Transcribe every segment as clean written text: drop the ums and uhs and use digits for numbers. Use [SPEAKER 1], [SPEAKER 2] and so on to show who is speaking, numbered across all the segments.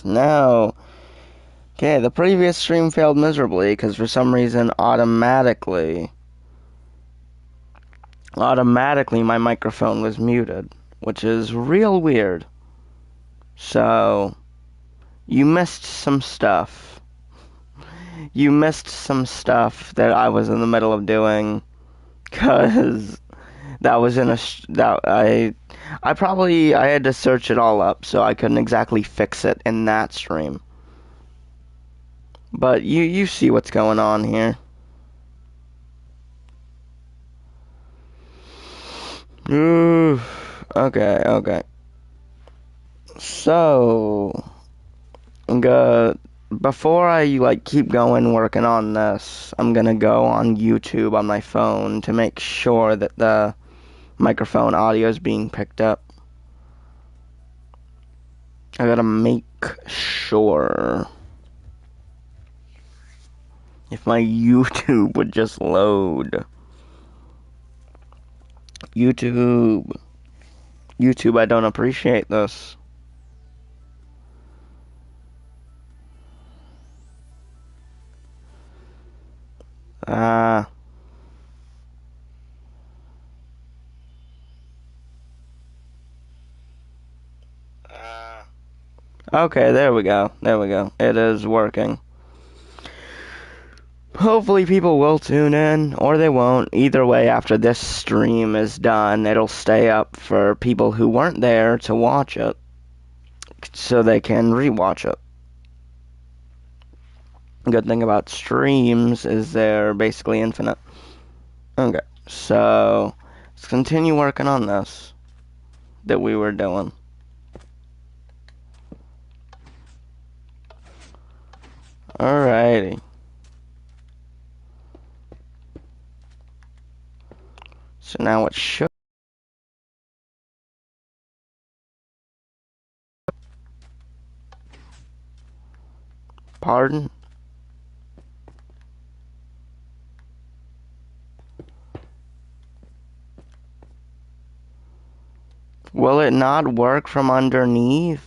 [SPEAKER 1] No. Okay, the previous stream failed miserably because for some reason automatically my microphone was muted, which is real weird. So, you missed some stuff. You missed some stuff that I was in the middle of doing, cause that was in a that I had to search it all up, so I couldn't exactly fix it in that stream. But you see what's going on here. Ooh, okay. So, before I keep going working on this, I'm gonna go on YouTube on my phone to make sure that the microphone audio is being picked up. I gotta make sure. If my YouTube would just load. YouTube, I don't appreciate this. Okay, there we go. It is working. Hopefully people will tune in, or they won't. Either way, after this stream is done, it'll stay up for people who weren't there to watch it, so they can rewatch it. Good thing about streams is they're basically infinite. Okay, so let's continue working on this that we were doing. Alrighty. So now it should. Pardon? Will it not work from underneath?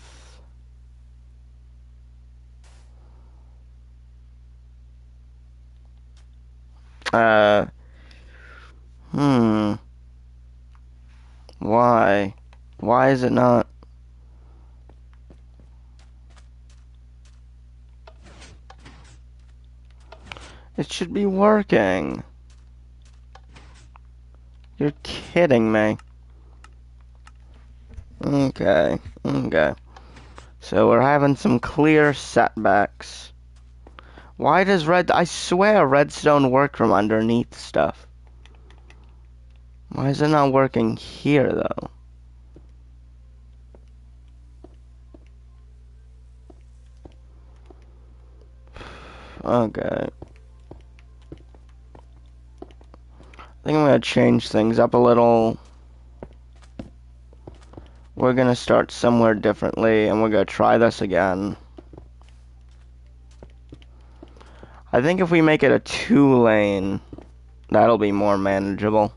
[SPEAKER 1] Why? Why is it not? It should be working. You're kidding me. Okay. So we're having some clear setbacks. Why does I swear redstone work from underneath stuff. Why is it not working here, though? Okay. I think I'm gonna change things up a little. We're gonna start somewhere differently, and we're gonna try this again. I think if we make it a 2-lane, that'll be more manageable.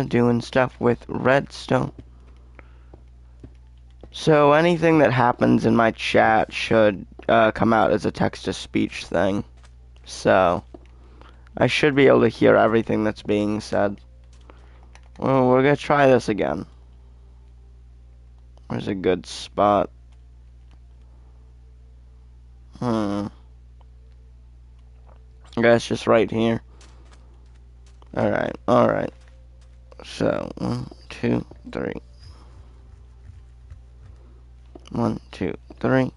[SPEAKER 1] Doing stuff with redstone. So anything that happens in my chat should come out as a text-to-speech thing. So I should be able to hear everything that's being said. Well, we're gonna try this again. Where's a good spot? I guess just right here. Alright. So, 1, 2, 3. 1, 2, 3.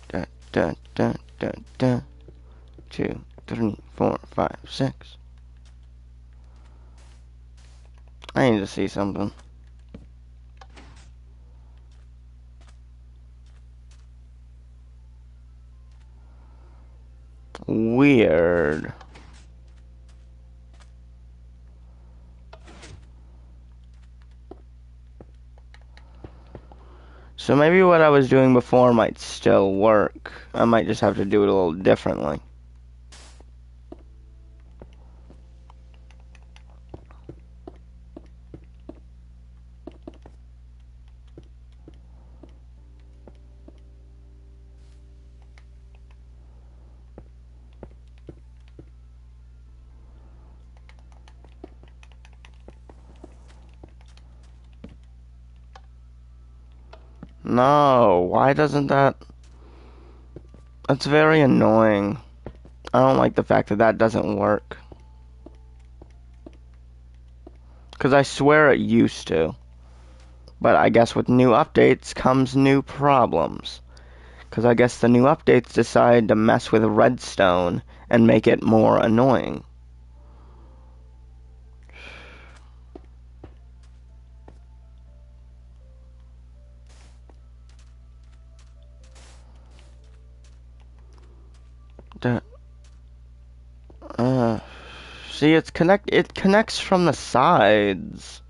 [SPEAKER 1] Da, da, da, da, da. 2, 3, 4, 5, 6. I need to see something. Weird. So maybe what I was doing before might still work. I might just have to do it a little differently. No, why doesn't that... That's very annoying. I don't like the fact that that doesn't work. Because I swear it used to. But I guess with new updates comes new problems. Because I guess the new updates decide to mess with Redstone and make it more annoying. See, it connects from the sides.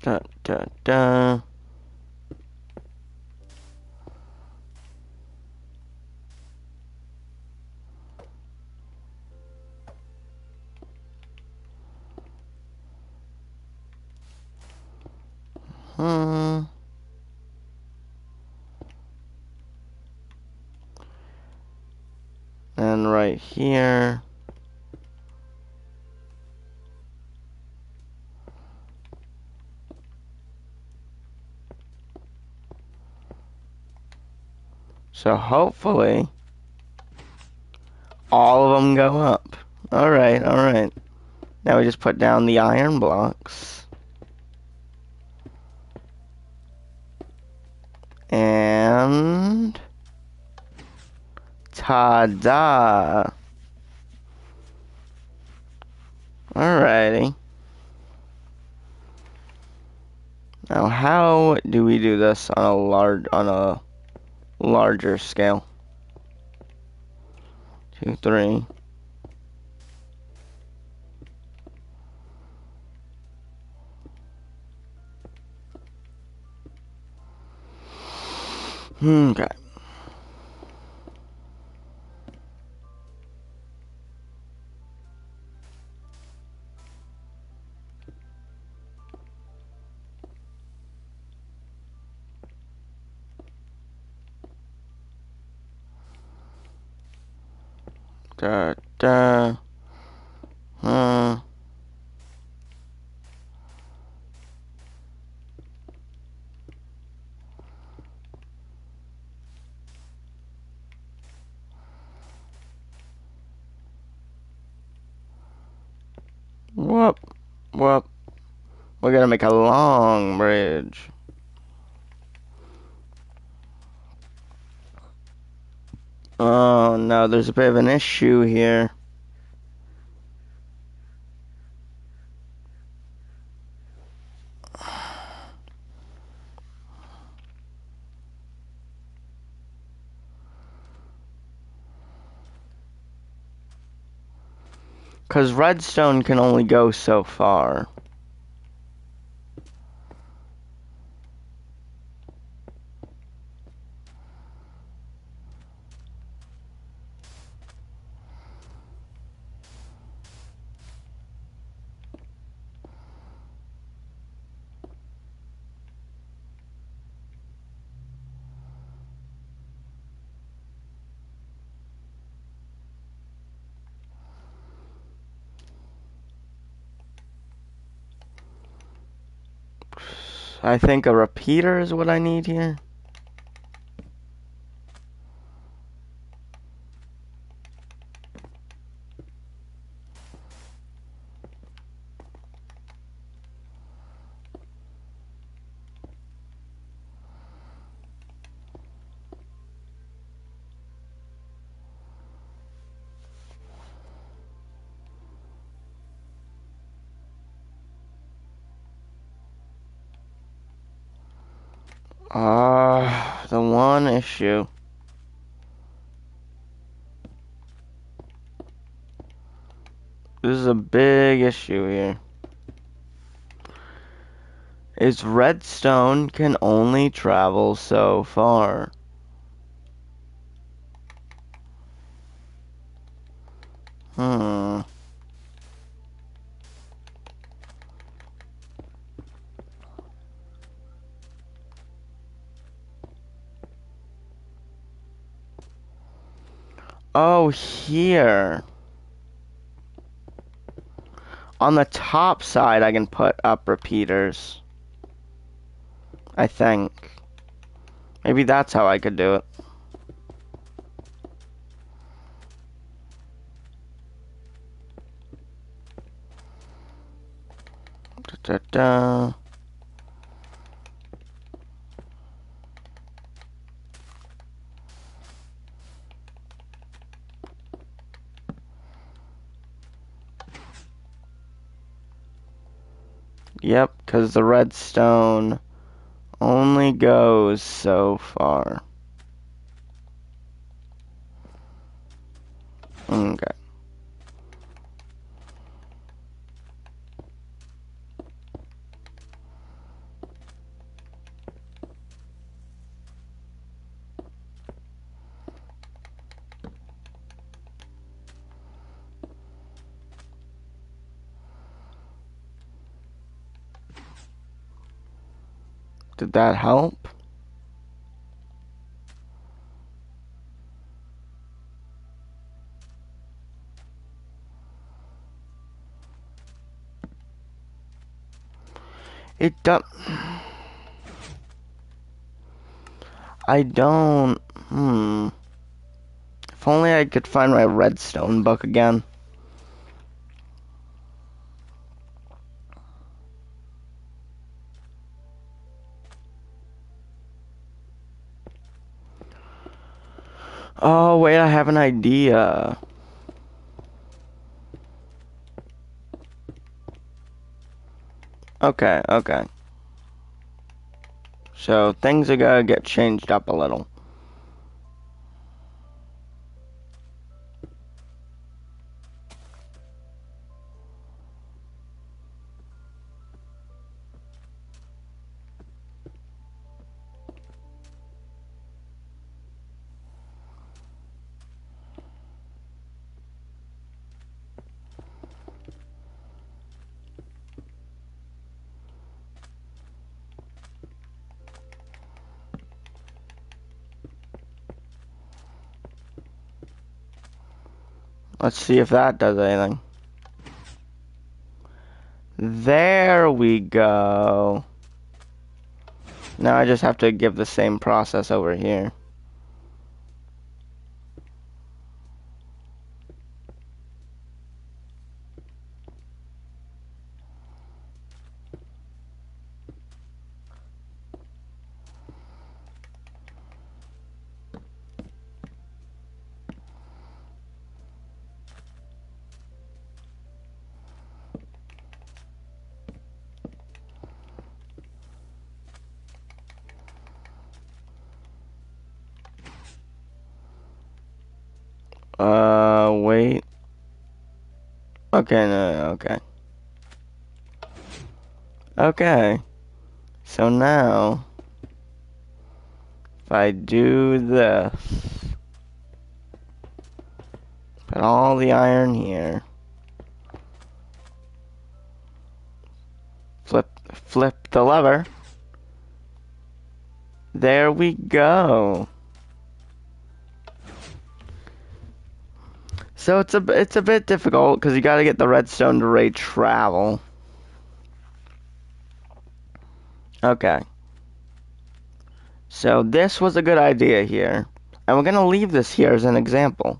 [SPEAKER 1] Da, da, da. Hmm. And right here. So hopefully, all of them go up. Alright, alright. Now we just put down the iron blocks. And... ta-da! Alrighty. Now how do we do this on a larger scale? 2, 3. Okay. Da, da. Whoop. Whoop. We're gonna make a long bridge. Oh no, there's a bit of an issue here. Because redstone can only go so far. I think a repeater is what I need here. The one issue. This is a big issue here. Is redstone can only travel so far. Hmm. Oh, here. On the top side, I can put up repeaters. I think. Maybe that's how I could do it. Da-da-da. Yep, because the redstone only goes so far. Okay. Did that help? It does. I don't. If only I could find my redstone book again. Oh, wait, I have an idea. Okay, okay. So things are gonna get changed up a little. Let's see if that does anything. There we go. Now I just have to give the same process over here. Wait. Okay, no, okay. Okay. So now, if I do this, put all the iron here, flip the lever, there we go. So it's a bit difficult because you got to get the redstone to ray travel. Okay. So this was a good idea here, and we're gonna leave this here as an example.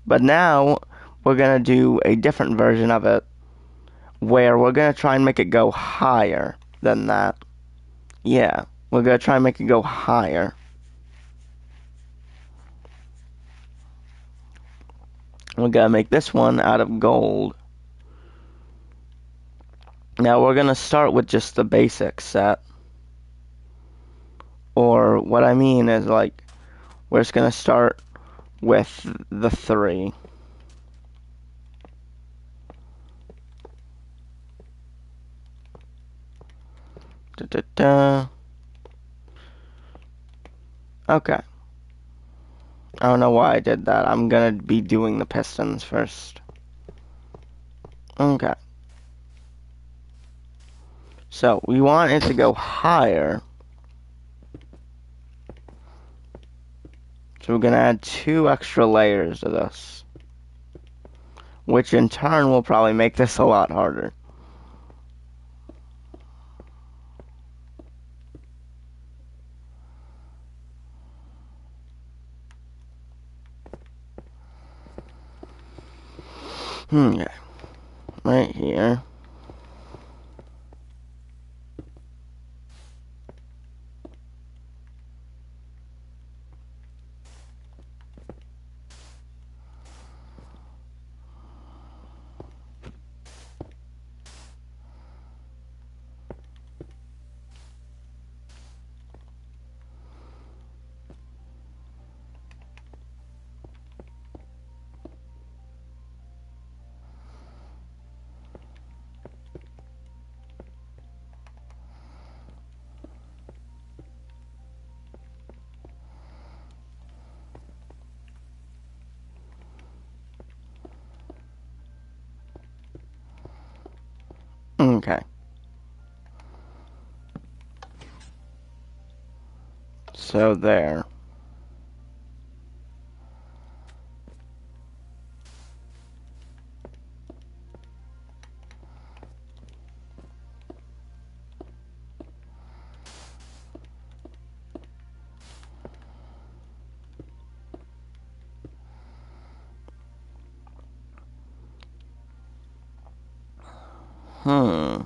[SPEAKER 1] But now we're gonna do a different version of it, where we're gonna try and make it go higher than that. Yeah, we're gonna try and make it go higher. We're gonna make this one out of gold. Now we're gonna start with just the basic set. Or what I mean is, like, we're just gonna start with the 3. Da-da-da. Okay. I don't know why I did that. I'm gonna be doing the pistons first. Okay. So we want it to go higher. So we're gonna add 2 extra layers to this, which in turn will probably make this a lot harder. Okay, right here. Okay. So there. Hmm.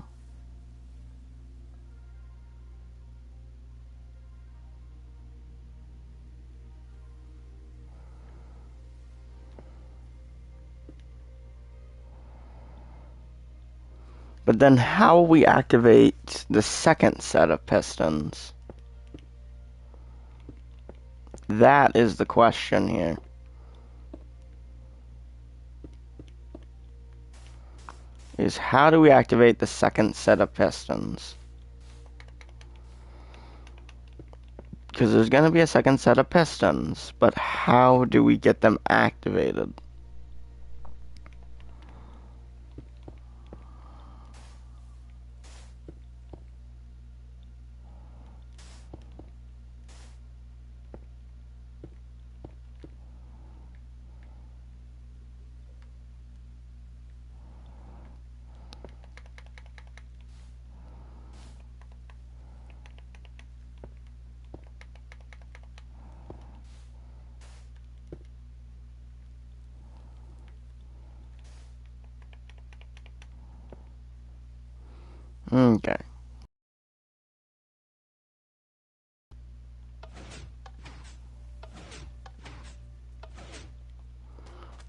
[SPEAKER 1] But then how will we activate the second set of pistons? That is the question here. Is how do we activate the second set of pistons? Because there's going to be a second set of pistons, but how do we get them activated? Okay.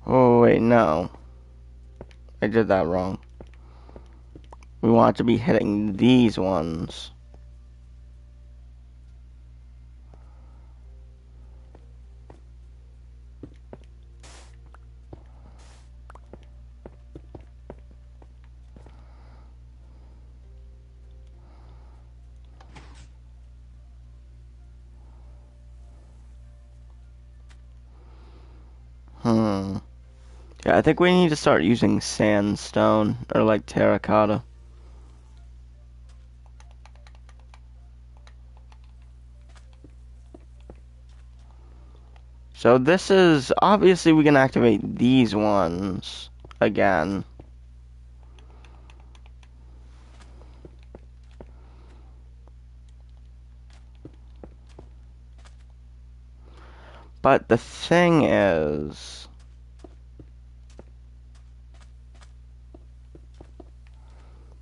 [SPEAKER 1] Oh, wait, no. I did that wrong. We want to be hitting these ones. Hmm. Yeah, I think we need to start using sandstone, or like terracotta. So this is, obviously we can activate these ones again. But the thing is,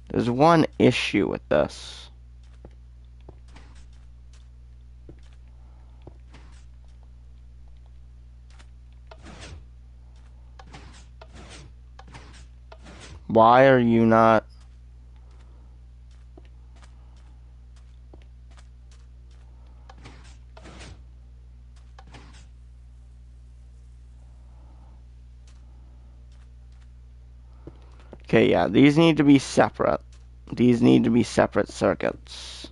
[SPEAKER 1] there's one issue with this. Why are you not... Okay, yeah, these need to be separate. These need to be separate circuits.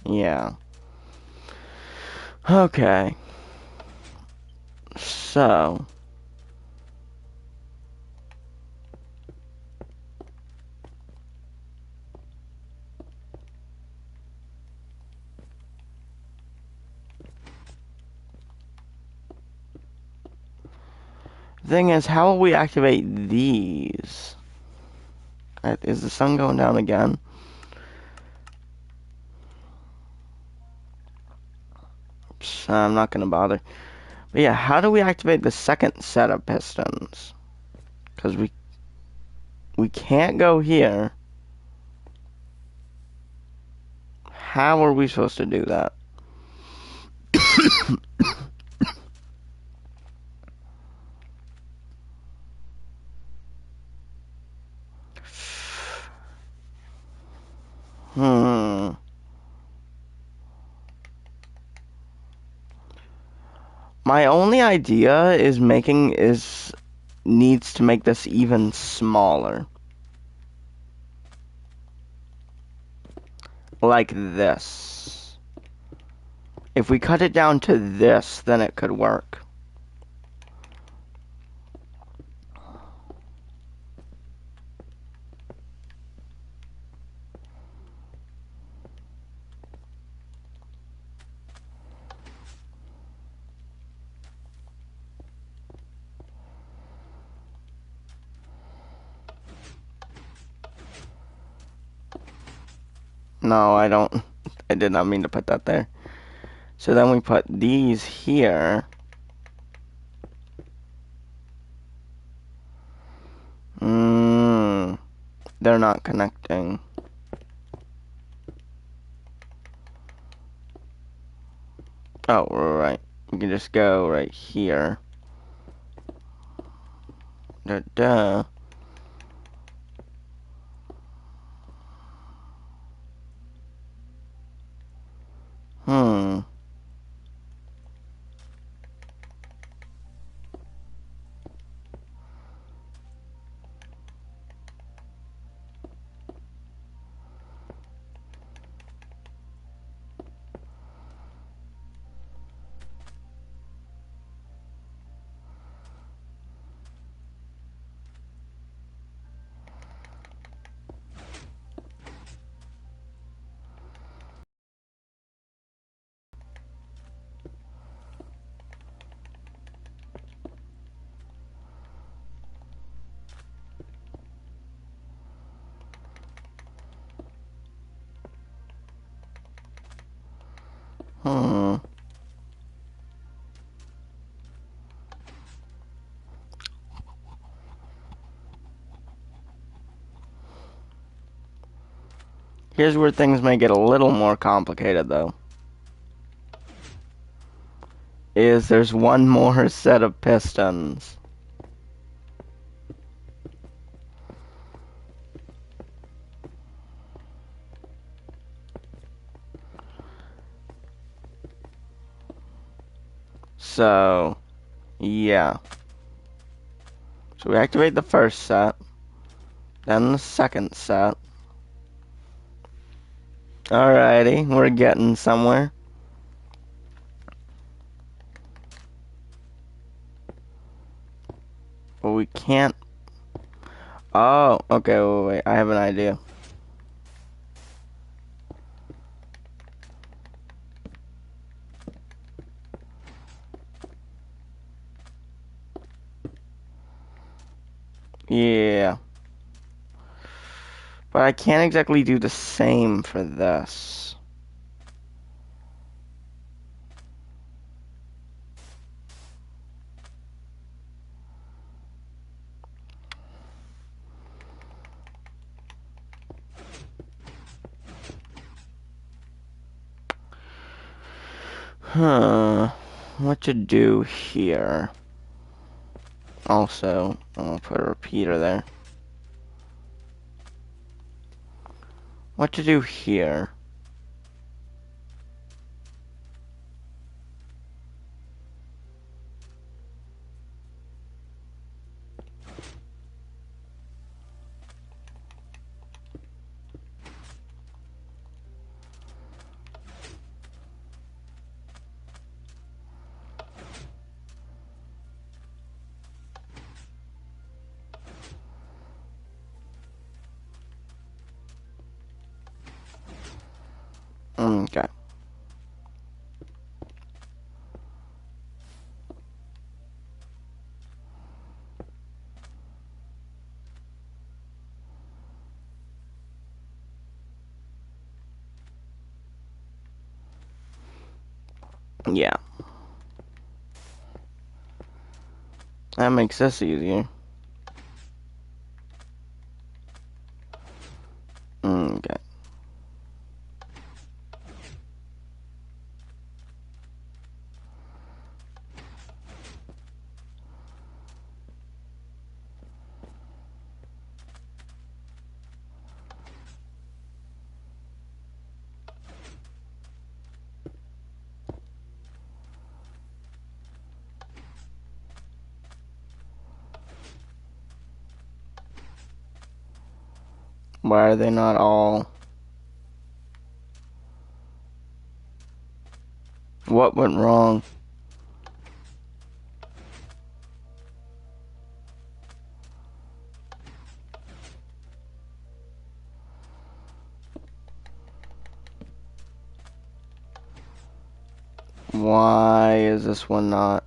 [SPEAKER 1] Yeah. Okay. So, thing is, how will we activate these? Is the sun going down again? Oops, I'm not gonna bother. But yeah, how do we activate the second set of pistons? Because we can't go here. How are we supposed to do that? Hmm. My only idea is needs to make this even smaller. Like this. If we cut it down to this, then it could work. No, I don't. I did not mean to put that there. So then we put these here. They're not connecting. Oh, right. We can just go right here. Duh. Hmm. Hmm. Here's where things may get a little more complicated, though. There's one more set of pistons. So, yeah. So we activate the first set, then the second set. Alrighty, we're getting somewhere. But we can't. Oh, okay, wait, I have an idea. Yeah. But I can't exactly do the same for this. What to do here? Also, I'll put a repeater there. What to do here? Okay. Yeah. That makes this easier. Okay. Why are they not all... What went wrong? Why is this one not...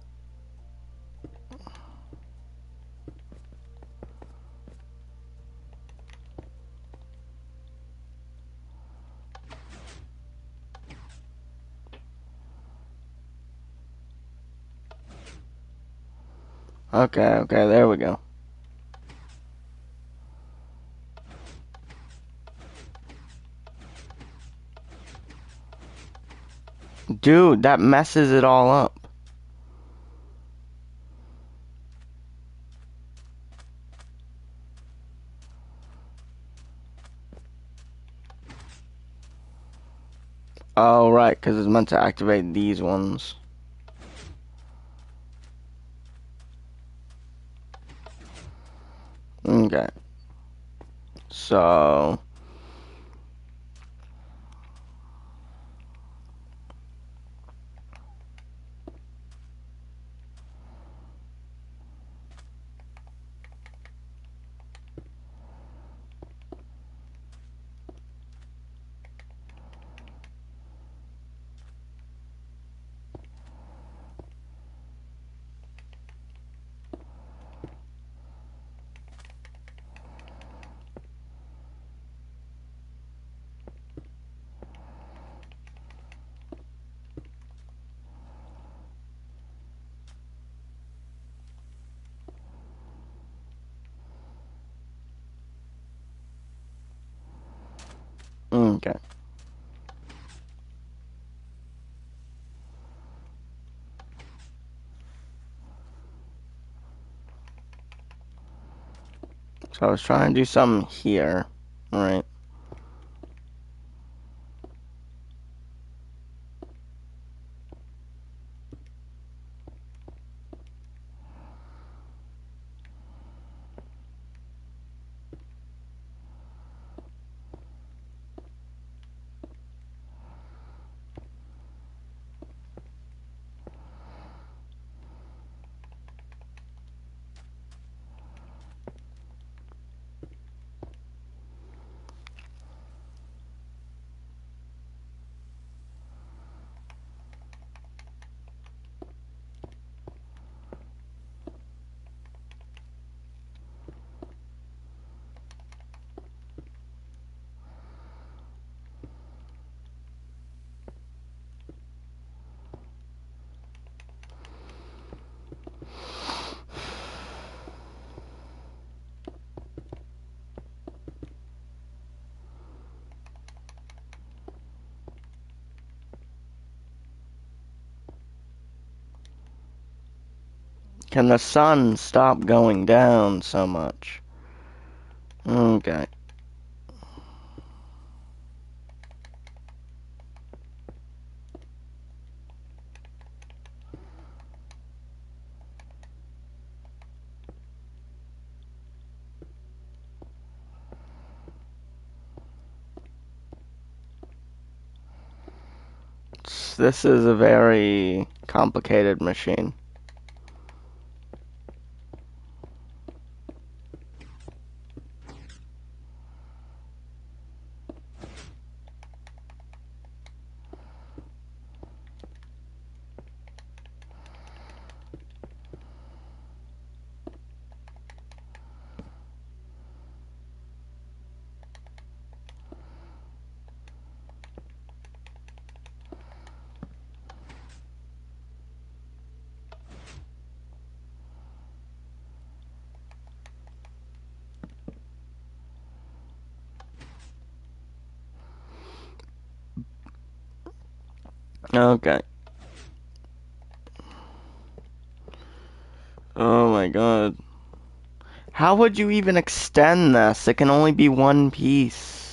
[SPEAKER 1] Okay, there we go. Dude, that messes it all up. Oh, right, because it's meant to activate these ones. Okay. So... Okay. So I was trying to do something here. Right. Can the sun stop going down so much? Okay. This is a very complicated machine. Okay. Oh my god. How would you even extend this? It can only be one piece.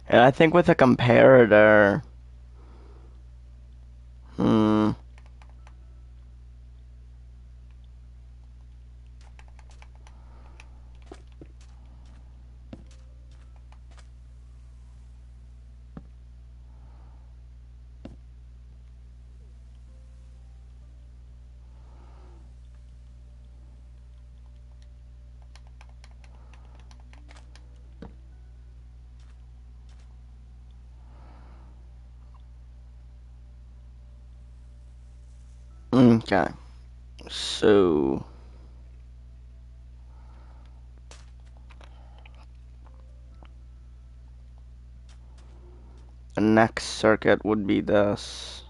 [SPEAKER 1] And I think with a comparator, hmm, okay. So, the next circuit would be this.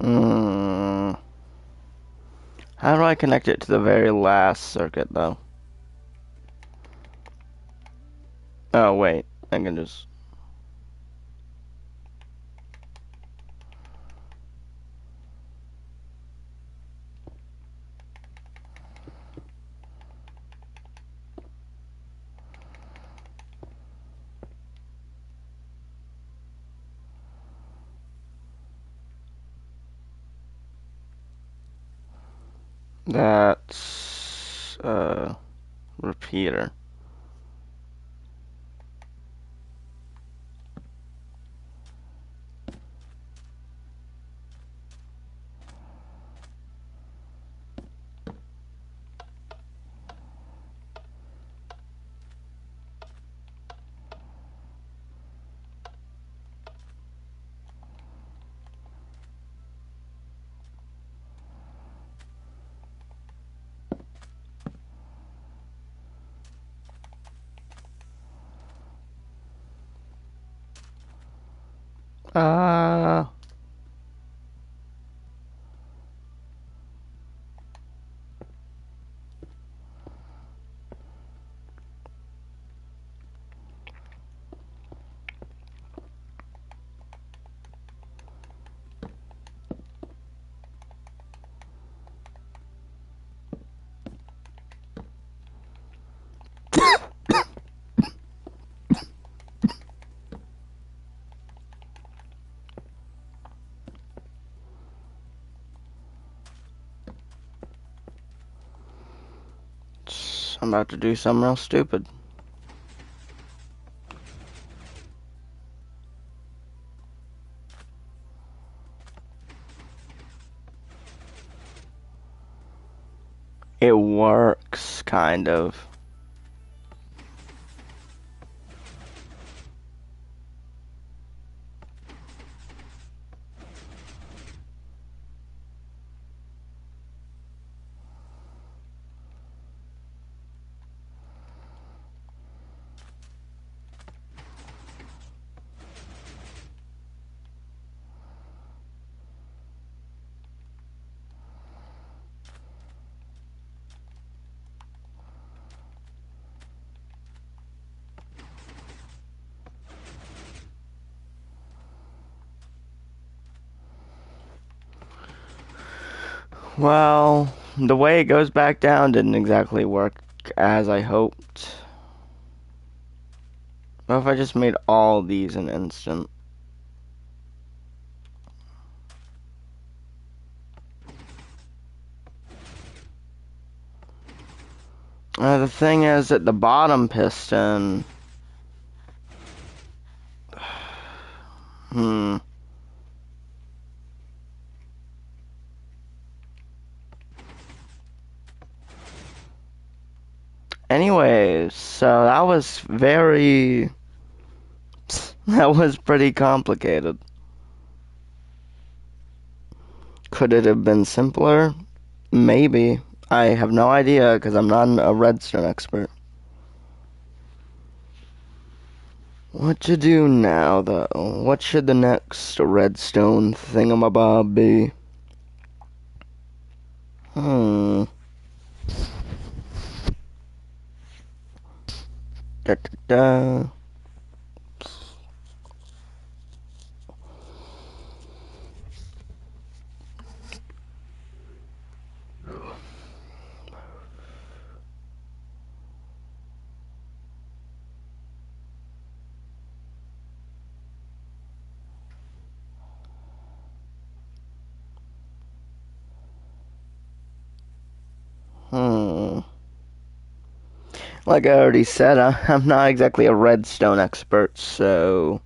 [SPEAKER 1] Hmm. How do I connect it to the very last circuit, though? Oh, wait. I can just... That's... repeater. Uh... I'm about to do something real stupid. It works, kind of. Well, the way it goes back down didn't exactly work as I hoped. What if I just made all these an instant? The thing is that the bottom piston... Hmm. Anyways, so that was very... That was pretty complicated. Could it have been simpler? Maybe. I have no idea, because I'm not a redstone expert. What to do now, though? What should the next redstone thingamabob be? Da, da, da. Like I already said, I'm not exactly a redstone expert, so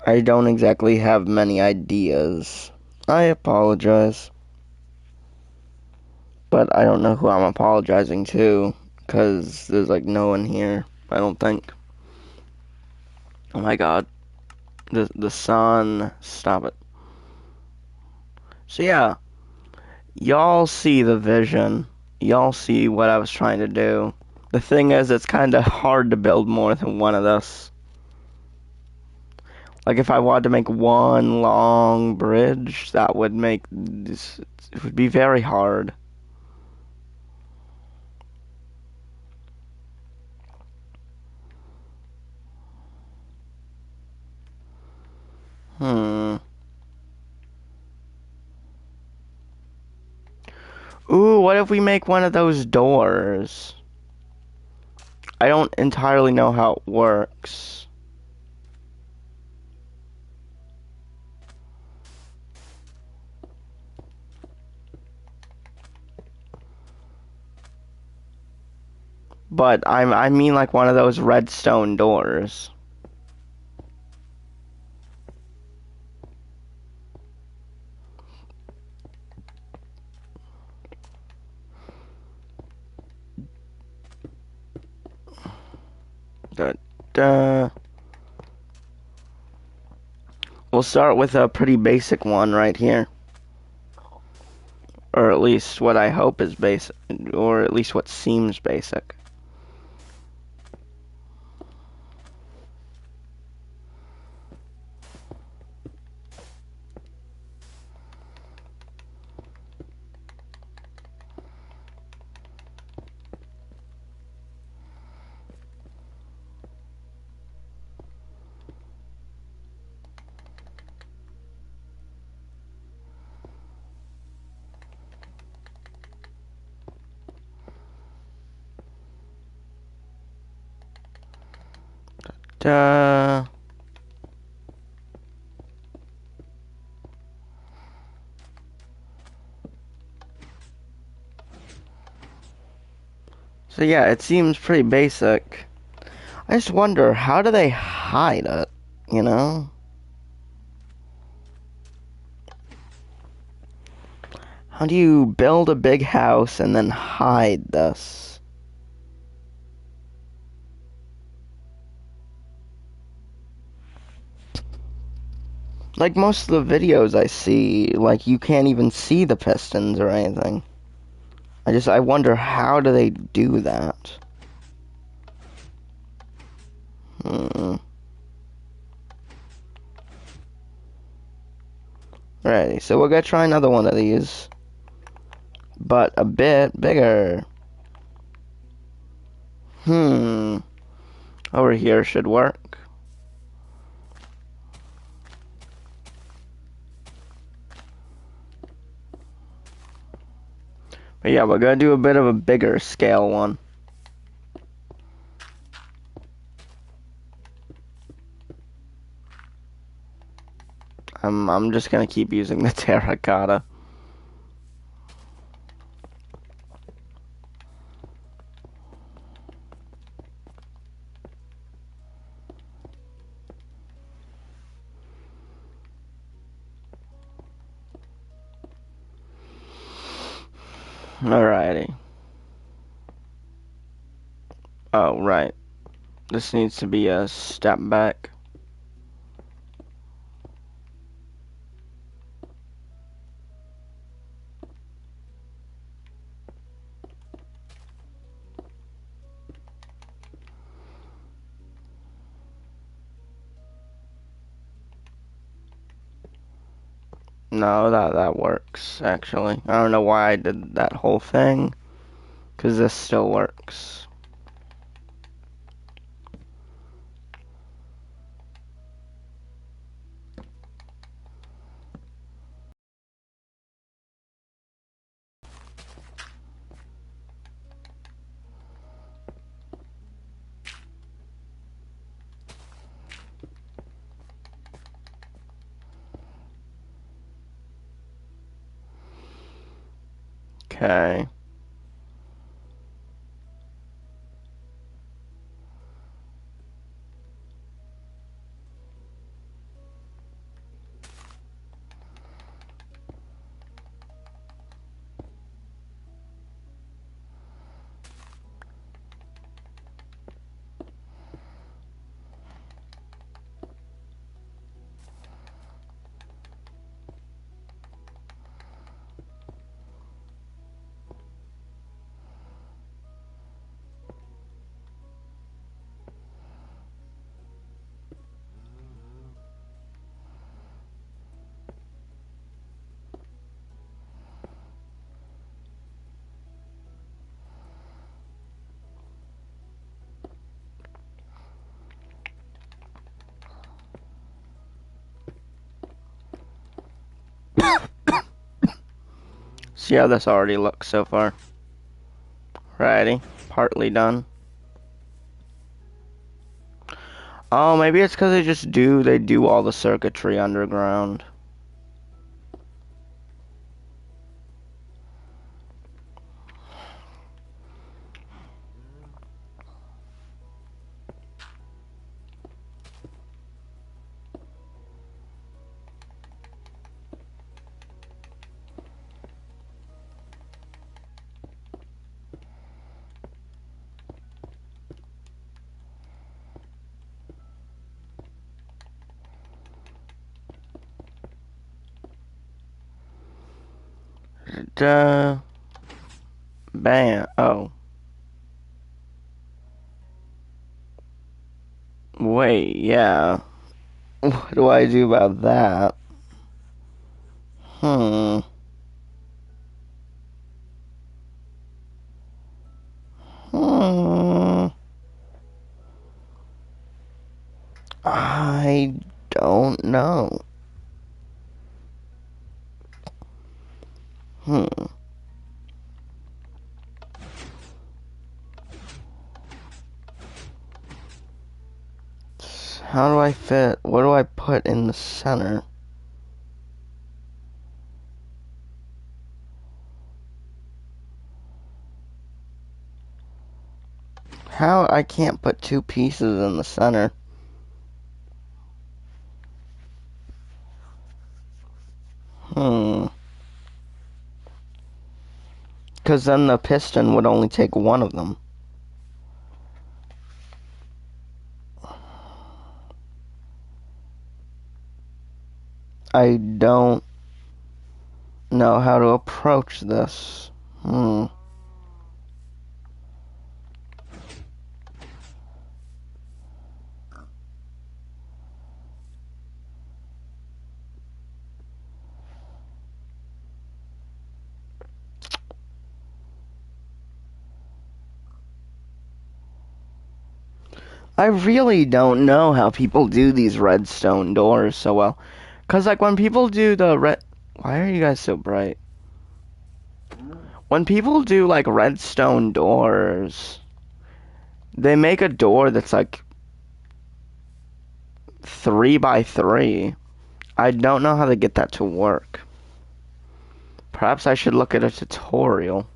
[SPEAKER 1] I don't exactly have many ideas. I apologize. But I don't know who I'm apologizing to, because there's like no one here, I don't think. Oh my god. The sun. Stop it. So yeah, y'all see the vision. Y'all see what I was trying to do. The thing is, it's kind of hard to build more than one of this. Like if I wanted to make one long bridge, that would make this, it would be very hard. Ooh, what if we make one of those doors? I don't entirely know how it works. But I mean like one of those redstone doors. Da, da. We'll start with a pretty basic one right here. Or at least what I hope is basic. Or at least what seems basic. Da. So yeah, it seems pretty basic. I just wonder, how do they hide it, you know? How do you build a big house and then hide this? Like most of the videos I see, like you can't even see the pistons or anything. I wonder, how do they do that? Alrighty, so we're gonna try another one of these, but a bit bigger. Over here should work. But yeah, we're gonna do a bit of a bigger scale one. I'm just gonna keep using the terracotta. Alrighty. Oh, right. This needs to be a step back. No, that works, actually. I don't know why I did that whole thing, because this still works. Okay. See how this already looks so far. Righty. Partly done. Oh, maybe it's because they do all the circuitry underground. Bam. Oh. Wait, yeah. What do I do about that? Hmm. Hmm. I don't know. Hmm. How do I fit? What do I put in the center? How I can't put two pieces in the center? Because then the piston would only take one of them. I don't know how to approach this. I really don't know how people do these redstone doors so well. Cause like when people do the why are you guys so bright? When people do like redstone doors, they make a door that's like 3 by 3. I don't know how to get that to work. Perhaps I should look at a tutorial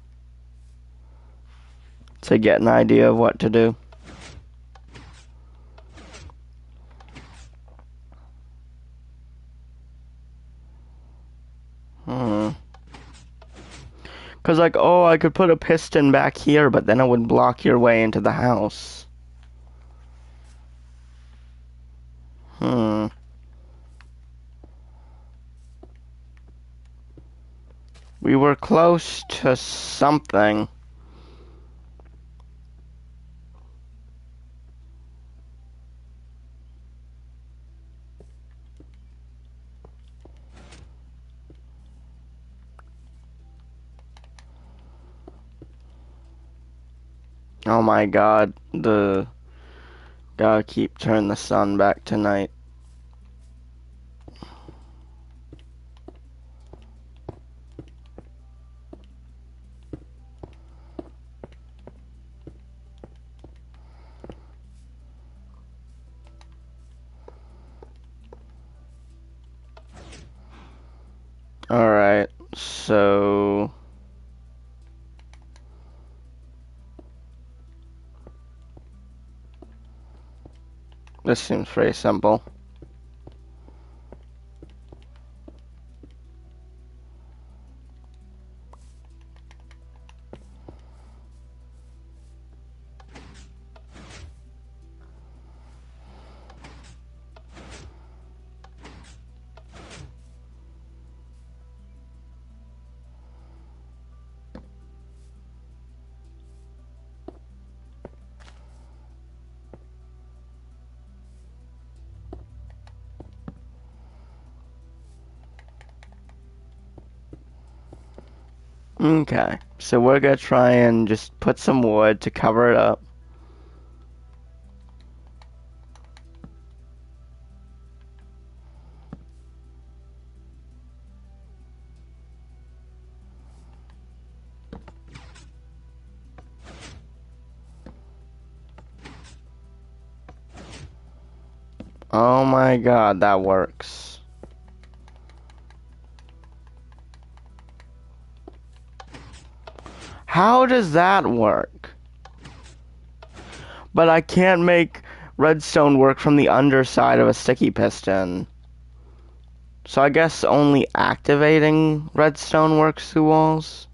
[SPEAKER 1] to get an idea of what to do. Cause like, oh, I could put a piston back here, but then it would block your way into the house. We were close to something. Oh my god, gotta keep turning the sun back tonight. Alright, so this seems pretty simple. Okay, so we're gonna try and just put some wood to cover it up. Oh my god, that works. How does that work? But I can't make redstone work from the underside of a sticky piston. So I guess only activating redstone works through walls?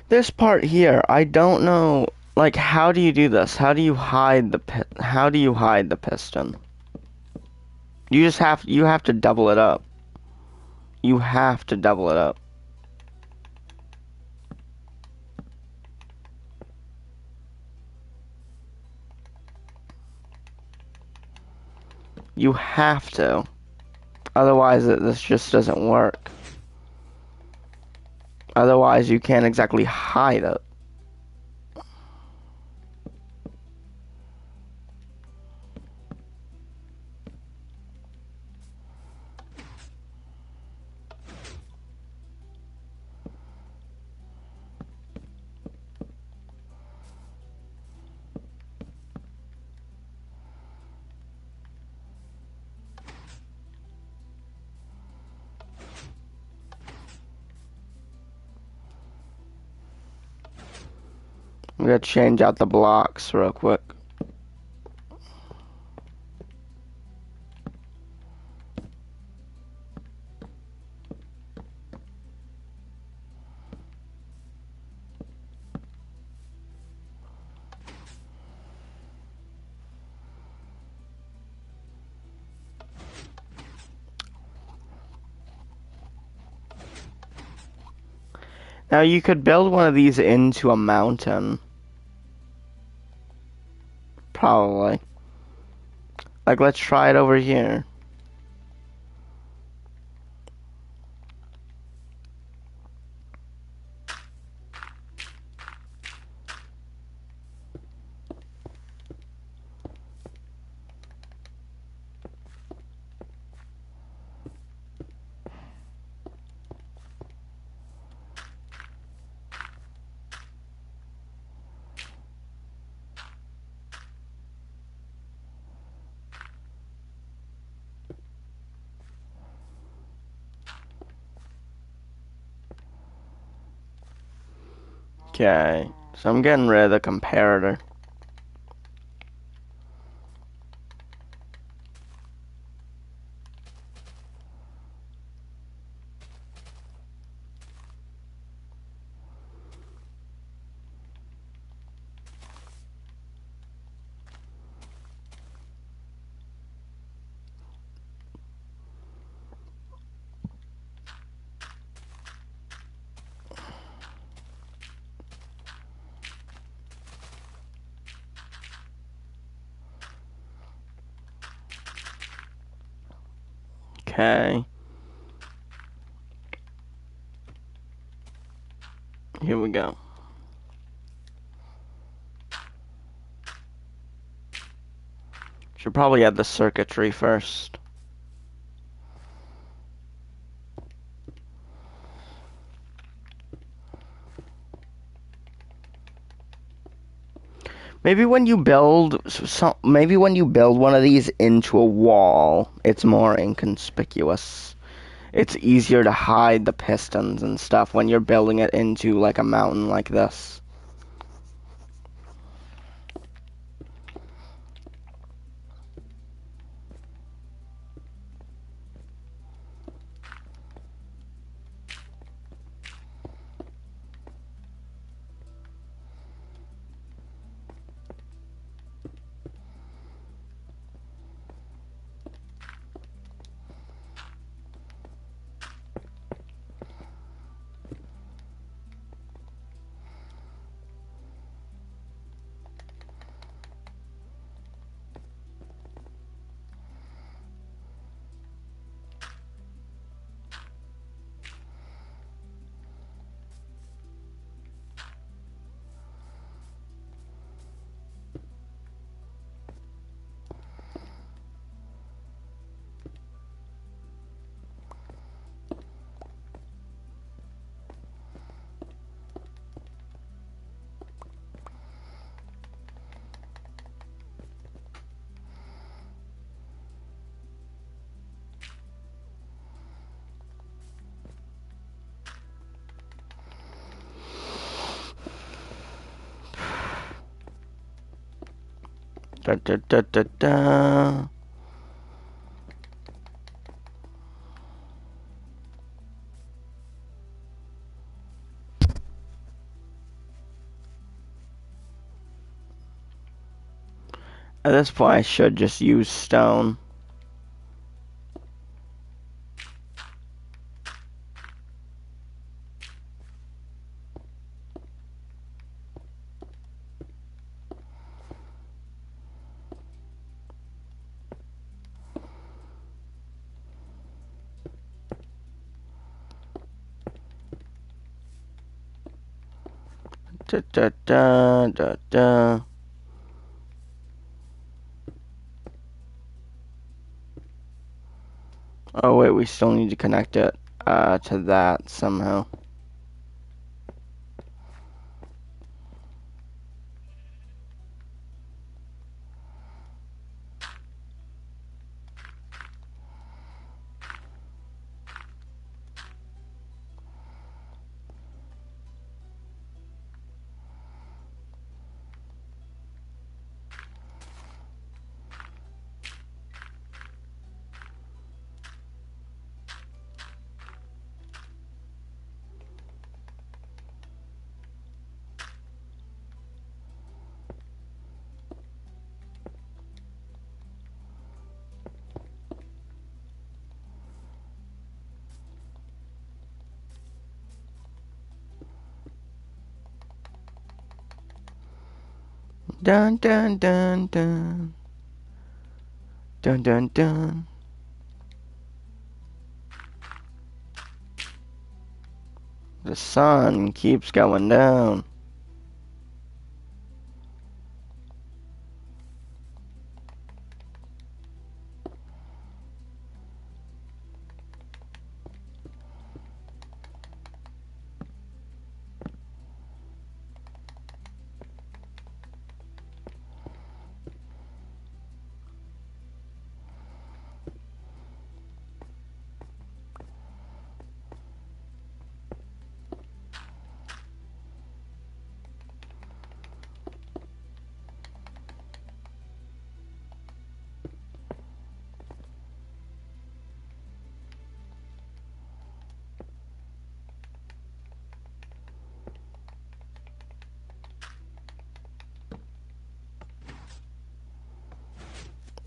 [SPEAKER 1] This part here, I don't know, like, how do you do this? How do you hide the piston? You have to double it up. You have to double it up. You have to. Otherwise, this just doesn't work. Otherwise, you can't exactly hide it. I'm gonna change out the blocks real quick. Now you could build one of these into a mountain. Probably. Like, let's try it over here. Okay, so I'm getting rid of the comparator. Okay. Here we go. Should probably add the circuitry first. Maybe when you build one of these into a wall, it's more inconspicuous. It's easier to hide the pistons and stuff when you're building it into like a mountain like this. Da, da, da, da, da. At this point, I should just use stone. Da, da, da, da, da. Oh wait, we still need to connect it to that somehow. Dun dun dun dun. Dun dun dun. The sun keeps going down.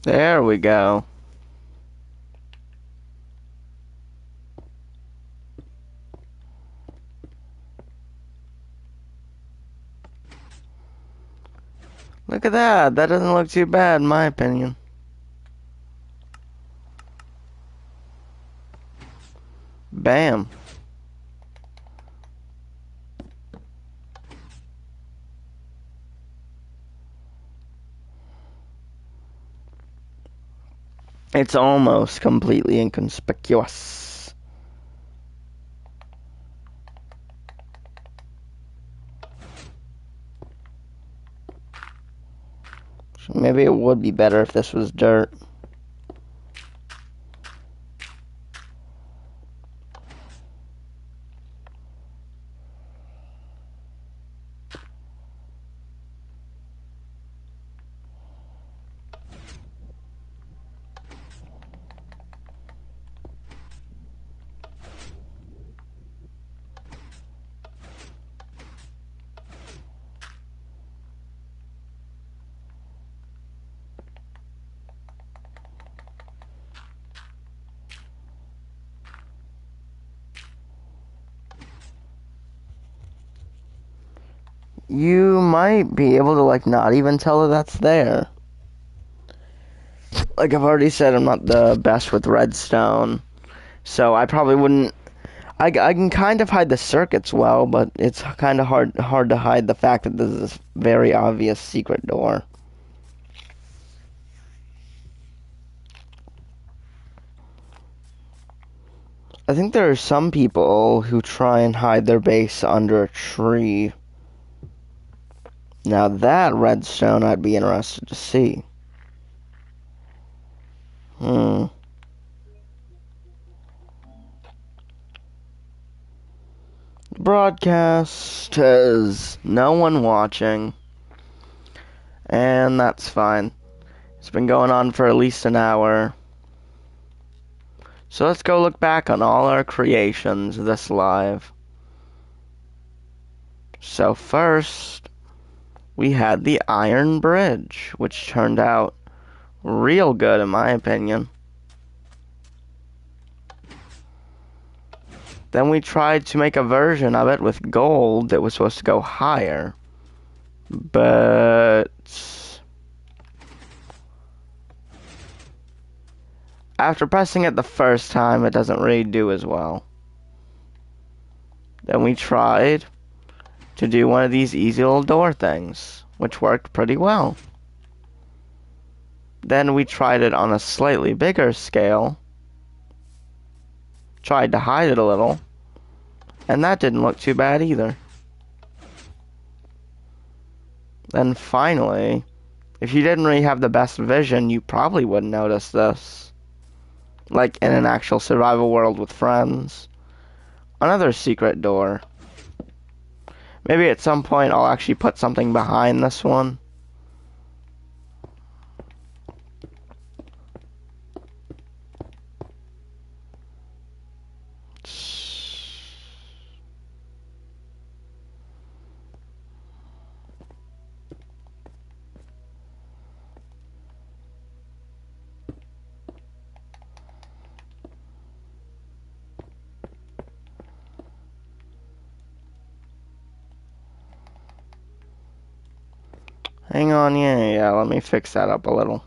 [SPEAKER 1] There we go. Look at that. That doesn't look too bad in my opinion. Bam. It's almost completely inconspicuous. So maybe it would be better if this was dirt. You might be able to, like, not even tell that that's there. Like I've already said, I'm not the best with redstone, so I probably wouldn't. I can kind of hide the circuits well, but it's kind of hard to hide the fact that this is this very obvious secret door. I think there are some people who try and hide their base under a tree. Now that redstone I'd be interested to see. Broadcast has no one watching, and that's fine. It's been going on for at least an hour. So let's go look back on all our creations this live. So first, we had the iron bridge, which turned out real good in my opinion. Then we tried to make a version of it with gold that was supposed to go higher. But after pressing it the first time, it doesn't really do as well. Then we tried to do one of these easy little door things, which worked pretty well. Then we tried it on a slightly bigger scale, tried to hide it a little, and that didn't look too bad either. Then finally, if you didn't really have the best vision, you probably wouldn't notice this. Like in an actual survival world with friends. Another secret door. Maybe at some point I'll actually put something behind this one. Hang on, yeah, let me fix that up a little.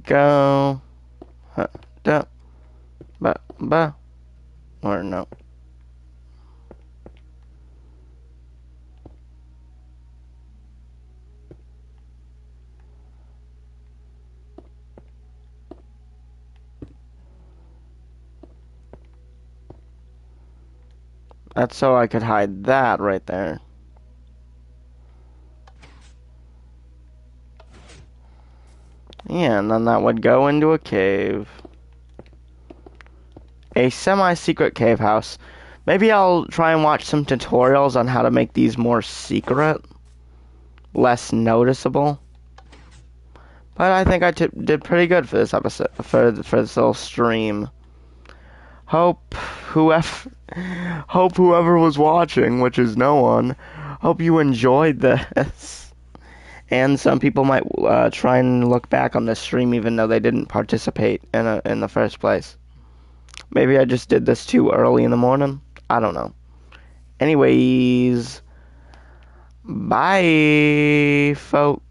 [SPEAKER 1] Go. Huh, da, ba. Or no. That's so I could hide that right there. Yeah, and then that would go into a cave. A semi-secret cave house. Maybe I'll try and watch some tutorials on how to make these more secret. Less noticeable. But I think I did pretty good for this episode, for this little stream. Hope whoever was watching, which is no one, hope you enjoyed this. And some people might try and look back on this stream even though they didn't participate in the first place. Maybe I just did this too early in the morning. I don't know. Anyways, bye, folks.